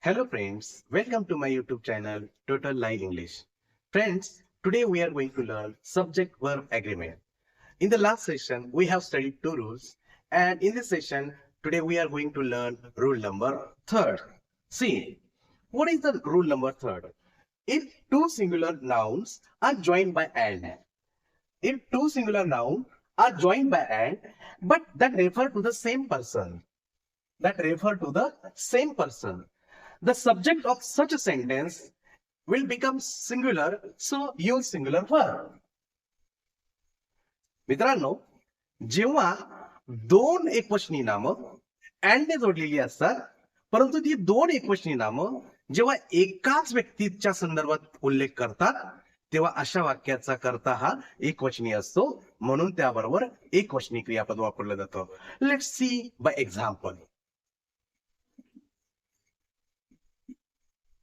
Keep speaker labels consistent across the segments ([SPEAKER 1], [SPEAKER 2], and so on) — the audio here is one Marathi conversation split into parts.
[SPEAKER 1] Hello friends, welcome to my YouTube channel Total Live English. Friends, today we are going to learn subject-verb agreement. In the last session, we have studied two rules, and in this session, today we are going to learn rule number third. See, what is the rule number third? If two singular nouns are joined by and, if two singular nouns are joined by and, but that refer to the same person, the subject of such a sentence will become singular, so use singular verb. मित्रांनो, जेव्हा दोन एकवचनी नामं and ने जोडलेली असतात, परंतु ती दोन एकवचनी नामं जेव्हा एकाच व्यक्तीच्या संदर्भात उल्लेख करतात, तेव्हा अशा वाक्याचा कर्ता हा एकवचनी असतो, म्हणून त्याबरोबर एकवचनी क्रियापद वापरलं जातं. Let's see bye example.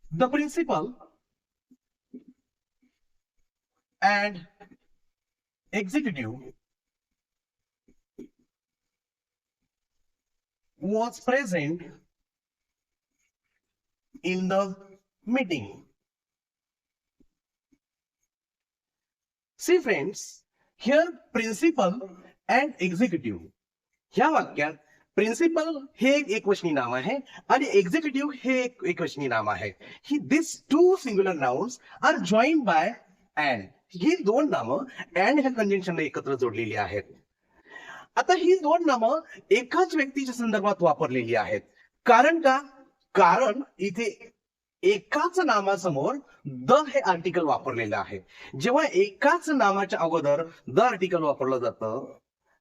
[SPEAKER 1] The principal and executive was present in the meeting. See friends, here principal and executive ह्या वाक्यात प्रिन्सिपल हे एक एकवचनी नाम आहे आणि एक्झिक्युटिव्ह हे एक एकवचनी नाम आहे. ही this two singular nouns are joined by and. ही दोन नामं अँड ह्या कंजंक्शनला एकत्र जोडलेली आहेत. आता ही दोन नामं एकाच व्यक्तीच्या संदर्भात वापरलेली आहेत. कारण का? कारण इथे एकाच नामासमोर द हे आर्टिकल वापरलेलं आहे. जेव्हा एकाच नामाच्या अगोदर द आर्टिकल वापरलं जातं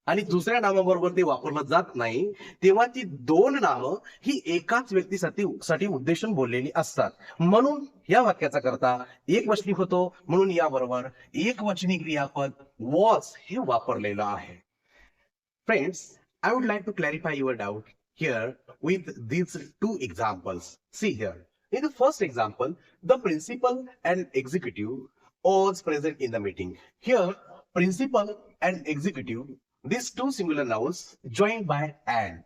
[SPEAKER 1] आणि दुसऱ्या नामाबरोबर ते वापरलं जात नाही, तेव्हा ती दोन नामं ही एकाच व्यक्तीसाठी उद्देशून बोललेली असतात. म्हणून या वाक्याचा कर्ता एकवचनी होतो, म्हणून याबरोबर एकवचनी क्रियापद वॉज हे वापरलेलं आहे. Friends, I would like to clarify your doubt here with these two examples. See here, in the first example, the principal and executive was present in the meeting. Here, principal and executive, these two singular nouns joined by and.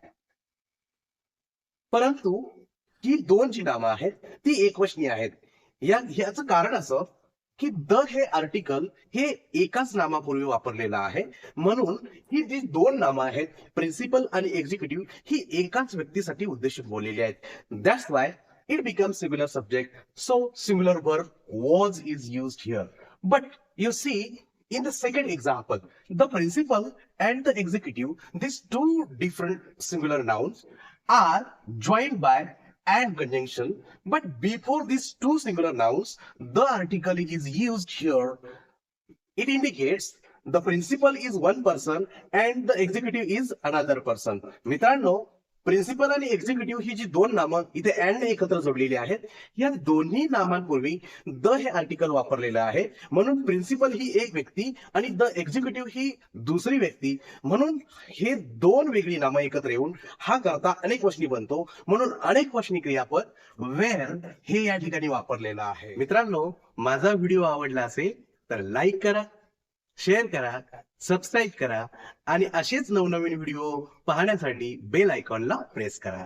[SPEAKER 1] परंतु ही दोन जी नामं आहेत ती एकवचनी आहेत. याचं कारण असं की द हे आर्टिकल हे एकाच नामापूर्वी वापरलेलं आहे, म्हणून ही जी दोन नामं आहेत प्रिन्सिपल आणि एक्झिक्युटिव्ह ही एकाच व्यक्तीसाठी उद्देशित बोललेली आहेत. That's why it becomes singular subject, so singular verb was is used here. But you see, in the second example, the principal and the executive, these two different singular nouns are joined by and conjunction, but before these two singular nouns, the article is used here. It indicates the principal is one person and the executive is another person. मित्रांनो, प्रिन्सिपल आणि एक्झिक्युटिव्ह ही जी दोन नामं इथे अँड एकत्र जोडलेली आहेत, या दोन्ही नामांपूर्वी द हे आर्टिकल वापरलेलं आहे, म्हणून प्रिन्सिपल ही एक व्यक्ती आणि द एक्झिक्युटिव्ह ही दुसरी व्यक्ती, म्हणून हे दोन वेगळी नामं एकत्र येऊन हा कर्ता अनेकवचनी बनतो, म्हणून अनेकवचनी क्रियापद वेअर हे या ठिकाणी वापरलेलं आहे. मित्रांनो, माझा व्हिडिओ आवडला असेल तर लाईक करा, शेअर करा, सबस्क्राईब करा आणि असेच नवनवीन व्हिडिओ पाहण्यासाठी बेल आयकॉनला प्रेस करा.